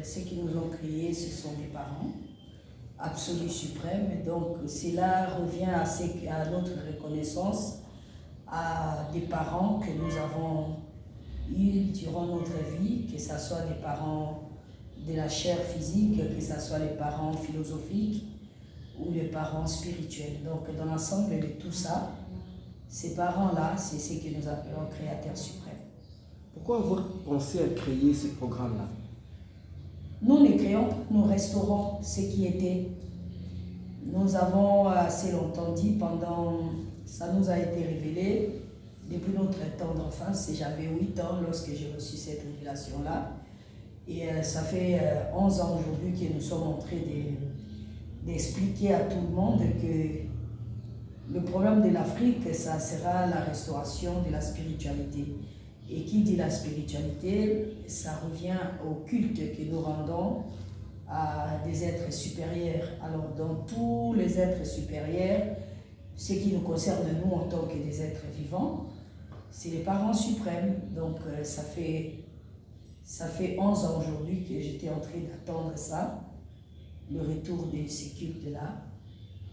ceux qui nous ont créés, ce sont les parents, absolus suprêmes. Et donc, cela revient à notre reconnaissance à des parents que nous avons eus durant notre vie, que ce soit les parents de la chair physique, que ce soit les parents philosophiques ou les parents spirituels. Donc, dans l'ensemble de tout ça, ces parents-là, c'est ce que nous appelons créateurs suprêmes. Pourquoi avoir pensé à créer ce programme-là? Nous ne créons, nous restaurons ce qui était. Nous avons assez longtemps dit, ça nous a été révélé, depuis notre tendre enfance, j'avais 8 ans lorsque j'ai reçu cette révélation-là. Et ça fait 11 ans aujourd'hui que nous sommes en train d'expliquer à tout le monde que le problème de l'Afrique, ça sera la restauration de la spiritualité. Et qui dit la spiritualité, ça revient au culte que nous rendons à des êtres supérieurs. Alors, dans tous les êtres supérieurs, ce qui nous concerne nous en tant que des êtres vivants, c'est les parents suprêmes. Donc, ça fait 11 ans aujourd'hui que j'étais en train d'attendre ça, le retour de ces cultes-là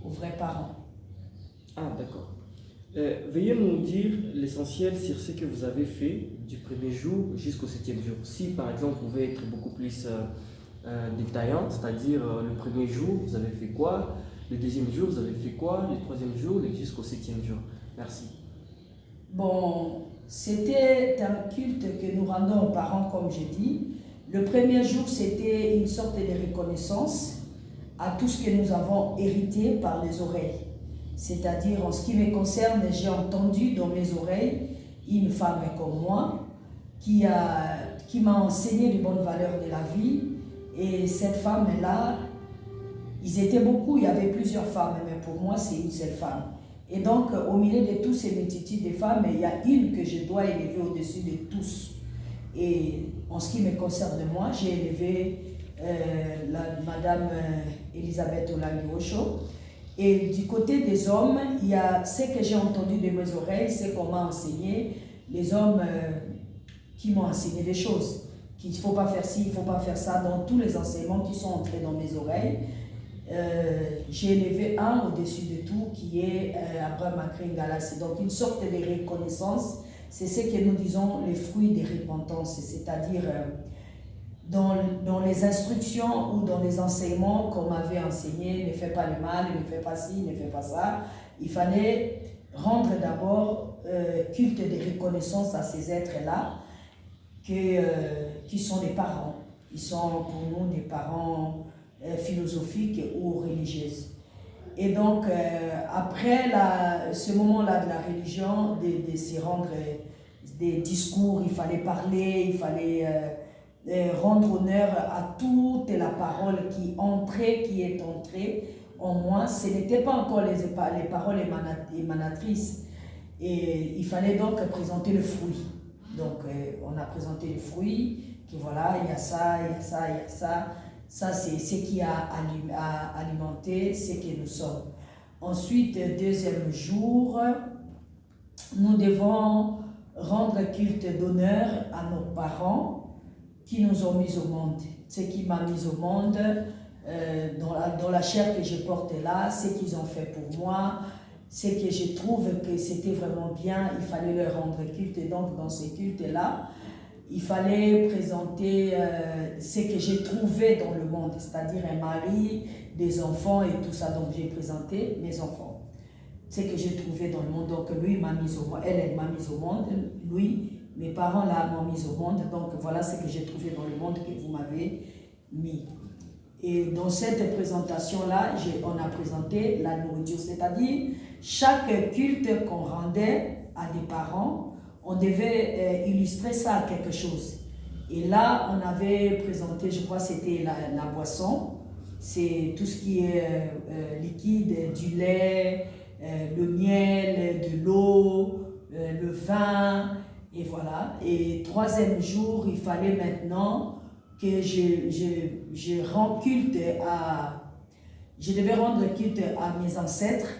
aux vrais parents. Ah, d'accord. Veuillez nous dire l'essentiel sur ce que vous avez fait du premier jour jusqu'au 7e jour. Si, par exemple, vous pouvez être beaucoup plus détaillant, c'est-à-dire le premier jour, vous avez fait quoi? Le deuxième jour, vous avez fait quoi? Le troisième jour jusqu'au 7e jour. Merci. Bon, c'était un culte que nous rendons aux parents, comme j'ai dit. Le premier jour, c'était une sorte de reconnaissance à tout ce que nous avons hérité par les oreilles. C'est-à-dire, en ce qui me concerne, j'ai entendu dans mes oreilles une femme comme moi qui m'a enseigné les bonnes valeurs de la vie. Et cette femme-là, ils étaient beaucoup, il y avait plusieurs femmes, mais pour moi, c'est une seule femme. Et donc, au milieu de toutes ces multitudes de femmes, il y a une que je dois élever au-dessus de tous. Et en ce qui me concerne moi, j'ai élevé Madame Elisabeth Olangi-Osho. Et du côté des hommes, il y a ce que j'ai entendu de mes oreilles, c'est qu'on m'a enseigné, les hommes qui m'ont enseigné des choses, qu'il ne faut pas faire ci, il ne faut pas faire ça, dans tous les enseignements qui sont entrés dans mes oreilles. J'ai élevé un au-dessus de tout qui est Abraham Akringala. C'est donc une sorte de reconnaissance, c'est ce que nous disons les fruits de repentance, c'est-à-dire dans les instructions ou dans les enseignements qu'on m'avait enseigné, ne fais pas le mal, ne fais pas ci, ne fais pas ça. Il fallait rendre d'abord culte de reconnaissance à ces êtres-là qui sont des parents. Ils sont pour nous des parents philosophiques ou religieuses. Et donc, après ce moment-là de la religion, de se rendre des discours, il fallait parler, il fallait rendre honneur à toute la parole qui est entrée en moi. Ce n'était pas encore les paroles émanatrices. Et il fallait donc présenter le fruit. Donc, on a présenté le fruit, que voilà, il y a ça, il y a ça, il y a ça. Ça, c'est ce qui a alimenté ce que nous sommes. Ensuite, deuxième jour, nous devons rendre culte d'honneur à nos parents qui nous ont mis au monde. Ce qui m'a mis au monde, dans la chair que je porte là, ce qu'ils ont fait pour moi, ce que je trouve que c'était vraiment bien, il fallait leur rendre culte. Et donc, dans ces cultes-là, il fallait présenter ce que j'ai trouvé dans le monde, c'est-à-dire un mari, des enfants et tout ça. Donc, j'ai présenté mes enfants, ce que j'ai trouvé dans le monde. Donc, lui m'a mis au monde, elle m'a mis au monde, lui, mes parents là m'ont mis au monde. Donc, voilà ce que j'ai trouvé dans le monde que vous m'avez mis. Et dans cette présentation-là, on a présenté la nourriture, c'est-à-dire chaque culte qu'on rendait à des parents, on devait illustrer ça à quelque chose. Et là, on avait présenté, je crois c'était la boisson, c'est tout ce qui est liquide, du lait, le miel, de l'eau, le vin, et voilà. Et troisième jour, il fallait maintenant que je rends culte je devais rendre culte à mes ancêtres,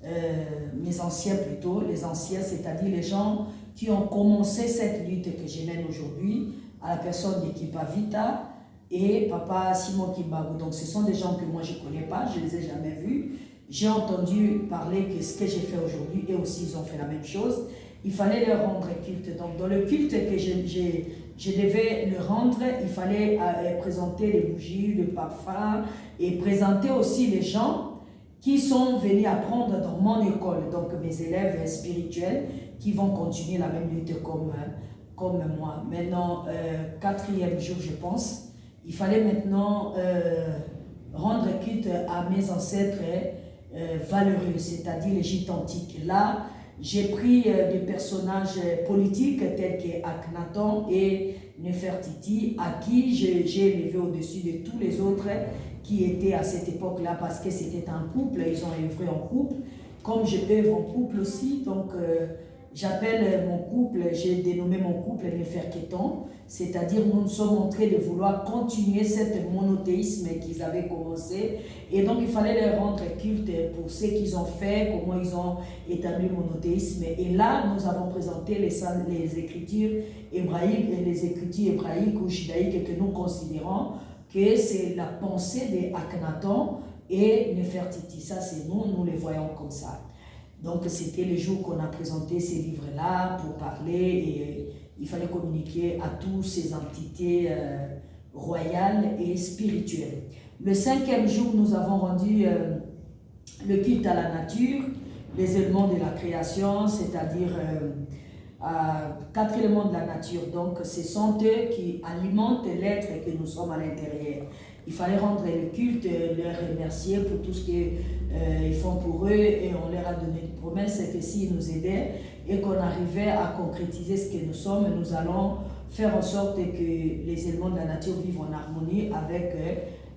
mes anciens plutôt, les anciens, c'est-à-dire les gens qui ont commencé cette lutte que je mène aujourd'hui, à la personne d'Equipa Vita, et papa Simon Kimbago. Donc ce sont des gens que moi je ne connais pas, je ne les ai jamais vus. J'ai entendu parler que ce que j'ai fait aujourd'hui, et aussi ils ont fait la même chose. Il fallait leur rendre culte. Donc dans le culte que je devais le rendre, il fallait présenter les bougies, le parfum, et présenter aussi les gens qui sont venus apprendre dans mon école, donc mes élèves spirituels qui vont continuer la même lutte comme moi. Maintenant, quatrième jour, je pense, il fallait maintenant rendre culte à mes ancêtres valeureux, c'est-à-dire les gîtes antiques. Là, j'ai pris des personnages politiques tels qu'Akhenaton et Nefertiti, à qui j'ai élevé au-dessus de tous les autres qui étaient à cette époque-là, parce que c'était un couple, ils ont œuvré en couple, comme je œuvre en couple aussi. Donc j'appelle mon couple, j'ai dénommé mon couple Neferketon, c'est-à-dire nous sommes en train de vouloir continuer cet monothéisme qu'ils avaient commencé, et donc il fallait leur rendre culte pour ce qu'ils ont fait, comment ils ont établi le monothéisme. Et là, nous avons présenté les écritures hébraïques, ou judaïques que nous considérons que c'est la pensée d'Akhenaton et Nefertiti. Ça, c'est nous les voyons comme ça. Donc, c'était le jour qu'on a présenté ces livres-là pour parler, et il fallait communiquer à toutes ces entités royales et spirituelles. Le cinquième jour, nous avons rendu le culte à la nature, les éléments de la création, c'est-à-dire 4 éléments de la nature. Donc, ce sont eux qui alimentent l'être que nous sommes à l'intérieur. Il fallait rendre le culte, leur remercier pour tout ce qu'ils font pour eux, et on leur a donné une promesse que s'ils nous aidaient et qu'on arrivait à concrétiser ce que nous sommes, nous allons faire en sorte que les éléments de la nature vivent en harmonie avec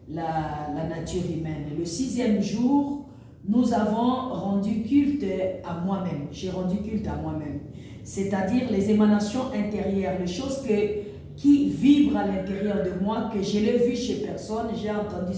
la nature humaine. Le 6e jour, nous avons rendu culte à moi-même. J'ai rendu culte à moi-même. C'est-à-dire les émanations intérieures, les choses qui vibrent à l'intérieur de moi, que je l'ai vu chez personne, j'ai entendu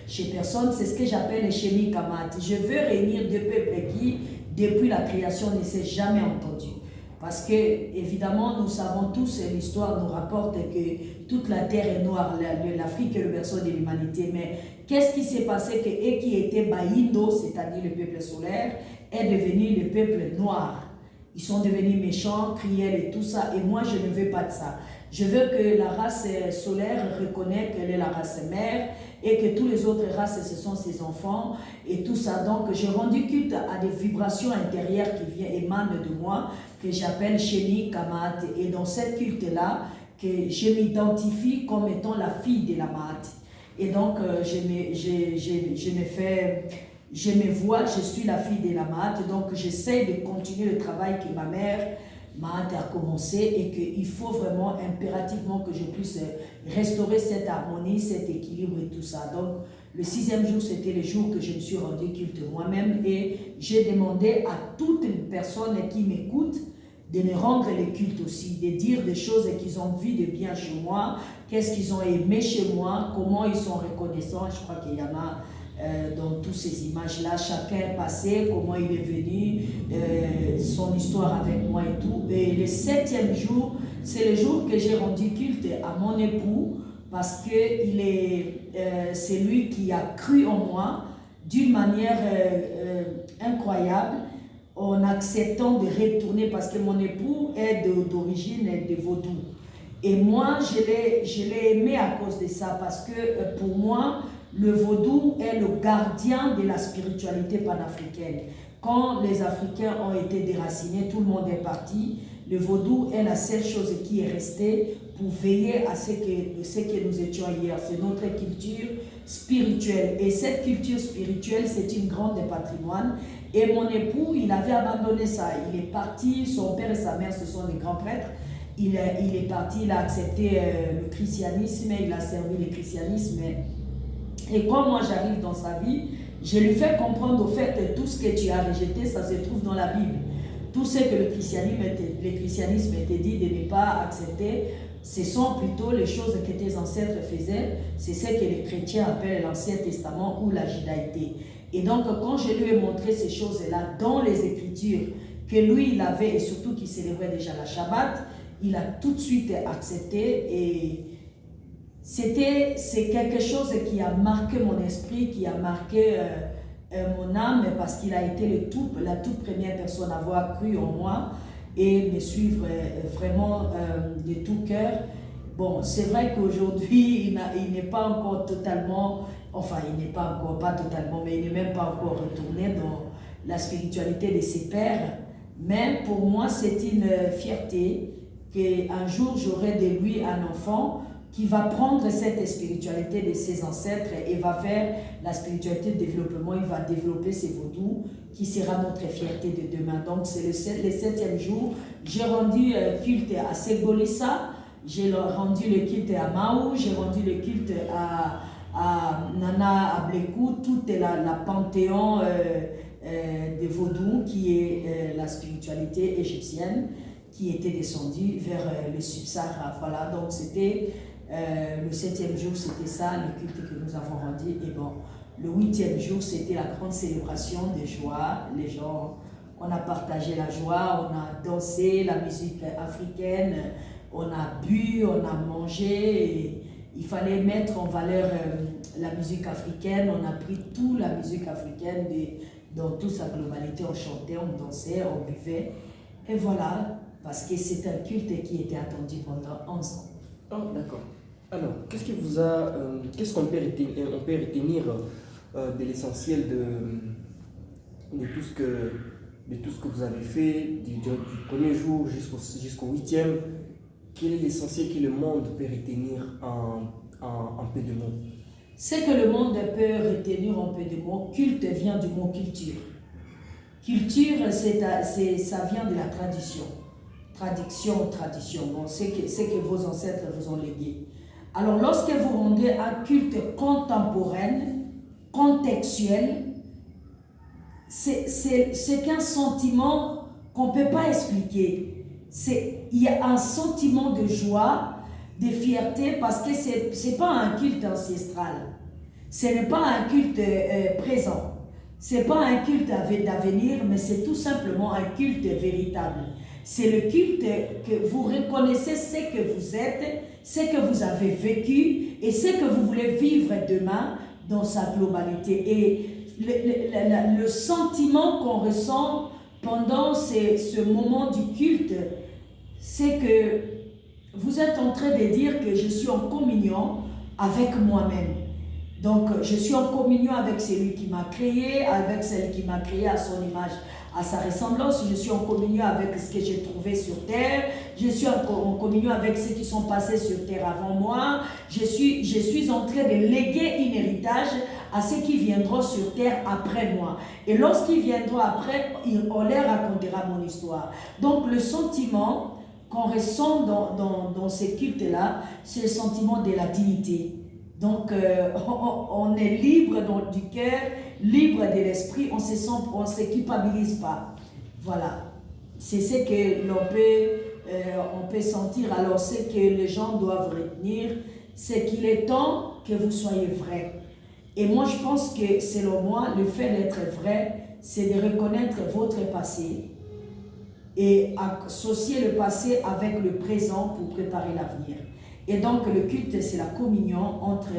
chez personne, c'est ce que j'appelle les Shemi Kamat. Je veux réunir deux peuples qui, depuis la création, ne s'est jamais entendu. Parce que, évidemment, nous savons tous, l'histoire nous rapporte que toute la terre est noire, l'Afrique est le berceau de l'humanité. Mais qu'est-ce qui s'est passé que et qui était Baïndo, c'est-à-dire le peuple solaire, est devenu le peuple noir? Ils sont devenus méchants, cruels et tout ça. Et moi, je ne veux pas de ça. Je veux que la race solaire reconnaisse qu'elle est la race mère et que toutes les autres races, ce sont ses enfants et tout ça. Donc, j'ai rendu culte à des vibrations intérieures qui émanent de moi, que j'appelle Shemi Kamat. Et dans cette culte-là, que je m'identifie comme étant la fille de la Maat. Et donc, je me vois, je suis la fille de la Maat. Donc, j'essaie de continuer le travail que ma mère m'a commencé, et qu'il faut vraiment impérativement que je puisse restaurer cette harmonie, cet équilibre et tout ça. Donc, le 6e jour, c'était le jour que je me suis rendu culte moi-même, et j'ai demandé à toute personne qui m'écoute de me rendre le culte aussi, de dire des choses qu'ils ont vu de bien chez moi, qu'est-ce qu'ils ont aimé chez moi, comment ils sont reconnaissants. Je crois qu'il y en a dans toutes ces images-là, chacun est passé, comment il est venu, son histoire avec moi et tout. Et le 7e jour, c'est le jour que j'ai rendu culte à mon époux, parce que c'est lui qui a cru en moi d'une manière incroyable, en acceptant de retourner, parce que mon époux est d'origine de Vaudou. Et moi, je l'ai aimé à cause de ça, parce que pour moi, le Vaudou est le gardien de la spiritualité panafricaine. Quand les Africains ont été déracinés, tout le monde est parti. Le Vaudou est la seule chose qui est restée pour veiller à ce que nous étions hier. C'est notre culture spirituelle. Et cette culture spirituelle, c'est une grande patrimoine. Et mon époux, il avait abandonné ça. Il est parti, son père et sa mère, ce sont des grands prêtres. Il est parti, il a accepté le christianisme, il a servi le christianisme. Et quand moi j'arrive dans sa vie, je lui fais comprendre au fait tout ce que tu as rejeté, ça se trouve dans la Bible. Tout ce que le christianisme était dit de ne pas accepter, ce sont plutôt les choses que tes ancêtres faisaient. C'est ce que les chrétiens appellent l'Ancien Testament ou la judaïté. Et donc quand je lui ai montré ces choses-là dans les Écritures, que lui il avait, et surtout qu'il célébrait déjà la Shabbat, il a tout de suite accepté, c'est quelque chose qui a marqué mon esprit, qui a marqué mon âme, parce qu'il a été la toute première personne à avoir cru en moi et me suivre vraiment de tout cœur. Bon, c'est vrai qu'aujourd'hui, il n'est pas encore totalement, enfin, il n'est pas encore, pas totalement, mais il n'est même pas encore retourné dans la spiritualité de ses pères. Mais pour moi, c'est une fierté qu'un jour, j'aurai de lui un enfant qui va prendre cette spiritualité de ses ancêtres et va faire la spiritualité de développement. Il va développer ses vaudous, qui sera notre fierté de demain. Donc, c'est le 7e jour. J'ai rendu culte à Segolissa, j'ai rendu le culte à Maou, j'ai rendu le culte à Nana Ablekou, toute la panthéon de vaudou, qui est la spiritualité égyptienne, qui était descendue vers le Sub-Sahara. Voilà, donc c'était le 7e jour, c'était ça, le culte que nous avons rendu. Et bon, le 8e jour, c'était la grande célébration de joie. Les gens, on a partagé la joie, on a dansé la musique africaine, on a bu, on a mangé. Et il fallait mettre en valeur la musique africaine. On a pris toute la musique africaine dans toute sa globalité. On chantait, on dansait, on buvait. Et voilà, parce que c'est un culte qui était attendu pendant 11 ans. Oh, d'accord. Alors, qu'est-ce qu'on peut retenir de l'essentiel de tout ce que vous avez fait, du premier jour jusqu'au 8e? Quel est l'essentiel que le monde peut retenir en peu de mots? Ce que le monde peut retenir en peu de mots, culte vient du mot culture. Culture, ça vient de la tradition. Tradition. Bon, c'est que vos ancêtres vous ont légué. Alors, lorsque vous rendez un culte contemporain, contextuel, c'est qu'un sentiment qu'on ne peut pas expliquer. Il y a un sentiment de joie, de fierté, parce que ce n'est pas un culte ancestral. Ce n'est pas un culte présent. Ce n'est pas un culte d'avenir, mais c'est tout simplement un culte véritable. C'est le culte que vous reconnaissez ce que vous êtes, ce que vous avez vécu et ce que vous voulez vivre demain dans sa globalité. Et le sentiment qu'on ressent pendant ce moment du culte, c'est que vous êtes en train de dire que je suis en communion avec moi-même. Donc, je suis en communion avec celui qui m'a créé, avec celle qui m'a créé à son image, à sa ressemblance. Je suis en communion avec ce que j'ai trouvé sur terre. Je suis en communion avec ceux qui sont passés sur terre avant moi. Je suis en train de léguer un héritage à ceux qui viendront sur terre après moi. Et lorsqu'ils viendront après, on leur racontera mon histoire. Donc, le sentiment qu'on ressent dans ces cultes-là, c'est le sentiment de la dignité. Donc, on est libre du cœur, libre de l'esprit, on ne se culpabilise pas. Voilà. C'est ce que on peut sentir. Alors, ce que les gens doivent retenir, c'est qu'il est temps que vous soyez vrai. Et moi, je pense que, selon moi, le fait d'être vrai, c'est de reconnaître votre passé et associer le passé avec le présent pour préparer l'avenir. Et donc, le culte, c'est la communion entre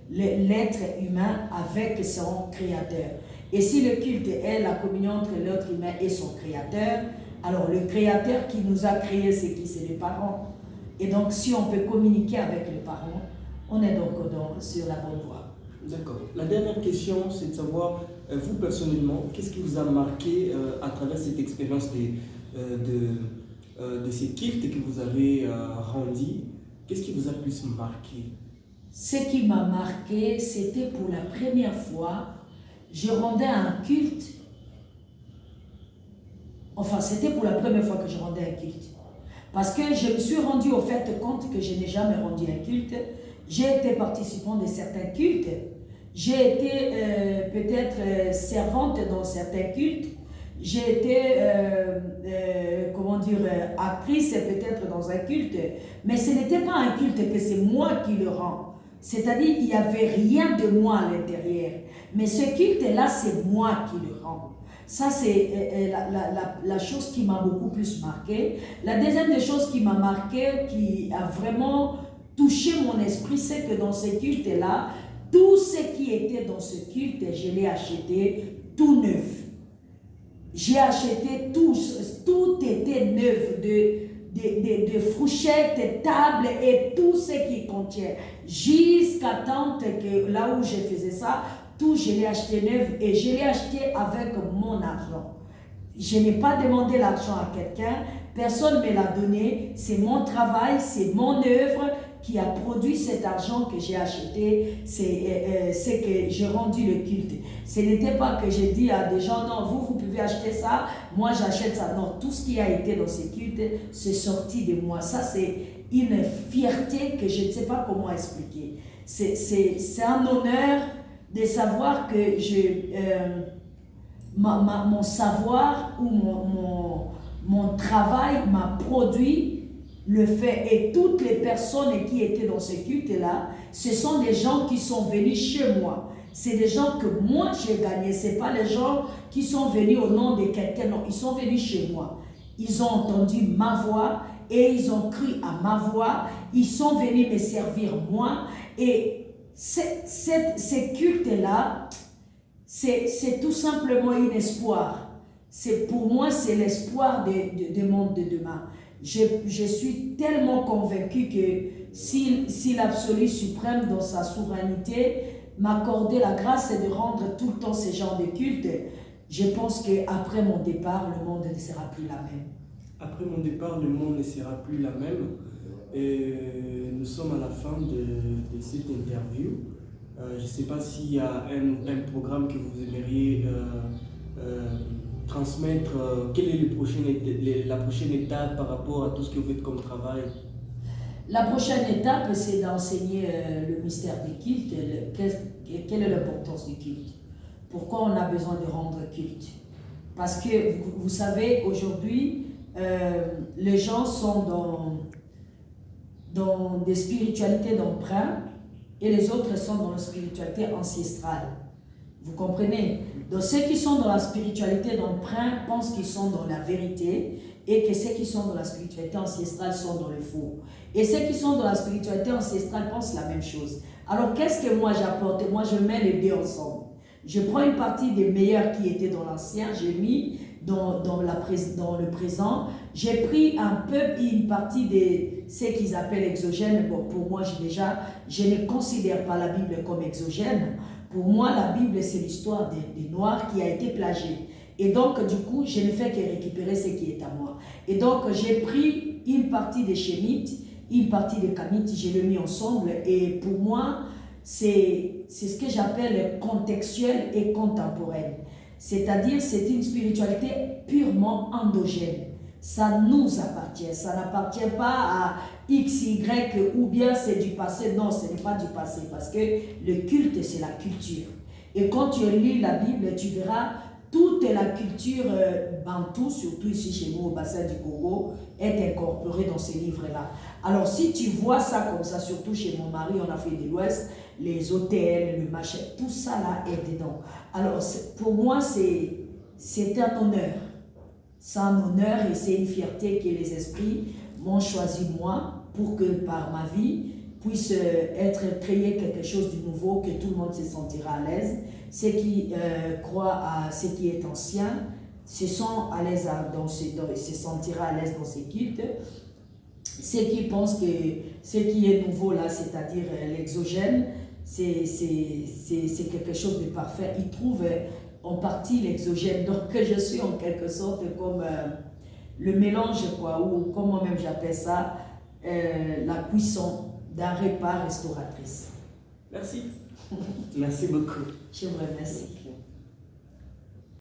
l'être humain avec son créateur. Et si le culte est la communion entre l'être humain et son créateur, alors le créateur qui nous a créés, c'est qui? C'est les parents. Et donc, si on peut communiquer avec les parents, on est donc sur la bonne voie. D'accord. La dernière question, c'est de savoir, vous personnellement, qu'est-ce qui vous a marqué à travers cette expérience de ces cultes que vous avez rendus? Qu'est-ce qui vous a plus marqué? Ce qui m'a marqué, c'était pour la première fois, je rendais un culte. Enfin, c'était pour la première fois que je rendais un culte. Parce que je me suis rendu au fait compte que je n'ai jamais rendu un culte. J'ai été participant de certains cultes. J'ai été peut-être servante dans certains cultes. J'ai été, actrice peut-être dans un culte, mais ce n'était pas un culte que c'est moi qui le rends. C'est-à-dire, il n'y avait rien de moi à l'intérieur. Mais ce culte-là, c'est moi qui le rends. Ça, c'est la chose qui m'a beaucoup plus marqué. La deuxième des choses qui m'a marqué, qui a vraiment touché mon esprit, c'est que dans ce culte-là, tout ce qui était dans ce culte, je l'ai acheté tout neuf. J'ai acheté tout, tout était neuf, de fourchettes, tables et tout ce qui contient. Jusqu'à tant que là où je faisais ça, tout je l'ai acheté neuf et je l'ai acheté avec mon argent. Je n'ai pas demandé l'argent à quelqu'un, personne ne me l'a donné, c'est mon travail, c'est mon œuvre qui a produit cet argent que j'ai acheté, c'est que j'ai rendu le culte. Ce n'était pas que j'ai dit à des gens, non, vous pouvez acheter ça, moi j'achète ça. Non, tout ce qui a été dans ces cultes, c'est sorti de moi. Ça, c'est une fierté que je ne sais pas comment expliquer. C'est un honneur de savoir que mon savoir ou mon travail m'a produit le fait, et toutes les personnes qui étaient dans ce culte-là, ce sont des gens qui sont venus chez moi. C'est des gens que moi j'ai gagnés. Ce n'est pas les gens qui sont venus au nom de quelqu'un. Non, ils sont venus chez moi. Ils ont entendu ma voix et ils ont cru à ma voix. Ils sont venus me servir moi. Et ce culte-là, c'est tout simplement un espoir. Pour moi, c'est l'espoir du monde de demain. Je suis tellement convaincu que si l'absolu suprême dans sa souveraineté m'accordait la grâce de rendre tout le temps ce genre de culte, je pense qu'après mon départ, le monde ne sera plus la même. Après mon départ, le monde ne sera plus la même. Et nous sommes à la fin de cette interview. Je ne sais pas s'il y a un programme que vous aimeriez transmettre. Quelle est la prochaine étape par rapport à tout ce que vous faites comme travail? La prochaine étape, c'est d'enseigner le mystère du culte. Quelle est l'importance du culte? Pourquoi on a besoin de rendre culte? Parce que, vous savez, aujourd'hui, les gens sont dans des spiritualités d'emprunt et les autres sont dans la spiritualité ancestrale. Vous comprenez? Donc ceux qui sont dans la spiritualité d'emprunt pensent qu'ils sont dans la vérité et que ceux qui sont dans la spiritualité ancestrale sont dans le faux. Et ceux qui sont dans la spiritualité ancestrale pensent la même chose. Alors qu'est-ce que moi j'apporte? Moi je mets les deux ensemble. Je prends une partie des meilleurs qui étaient dans l'ancien, j'ai mis dans le présent. J'ai pris un peu une partie de ce qu'ils appellent exogènes. Bon, pour moi, je ne considère pas la Bible comme exogène. Pour moi, la Bible, c'est l'histoire des Noirs qui a été plagiée. Et donc, du coup, je ne fais que récupérer ce qui est à moi. Et donc, j'ai pris une partie des Shémites, une partie des Kamites, je l'ai mis ensemble. Et pour moi, c'est ce que j'appelle contextuel et contemporaine. C'est-à-dire, c'est une spiritualité purement endogène. Ça nous appartient. Ça n'appartient pas à X, Y ou bien c'est du passé. Non, ce n'est pas du passé parce que le culte, c'est la culture. Et quand tu lis la Bible, tu verras toute la culture bantou, surtout ici chez nous au bassin du Congo, est incorporée dans ces livres-là. Alors si tu vois ça comme ça, surtout chez mon mari en Afrique de l'Ouest, les hôtels, le machin, tout ça là est dedans. Alors pour moi, c'est un honneur. C'est un honneur et c'est une fierté que les esprits m'ont choisi moi pour que par ma vie puisse être créé quelque chose de nouveau, que tout le monde se sentira à l'aise. Ceux qui croient à ce qui est ancien se sont à l'aise se sentira à l'aise dans ces cultes. Ceux qui pensent que ce qui est nouveau là, c'est-à-dire l'exogène, c'est quelque chose de parfait. Ils trouvent en partie l'exogène. Donc je suis en quelque sorte comme le mélange, quoi, ou comme moi-même j'appelle ça, la cuisson d'un repas restauratrice. Merci. Merci beaucoup. Je vous remercie.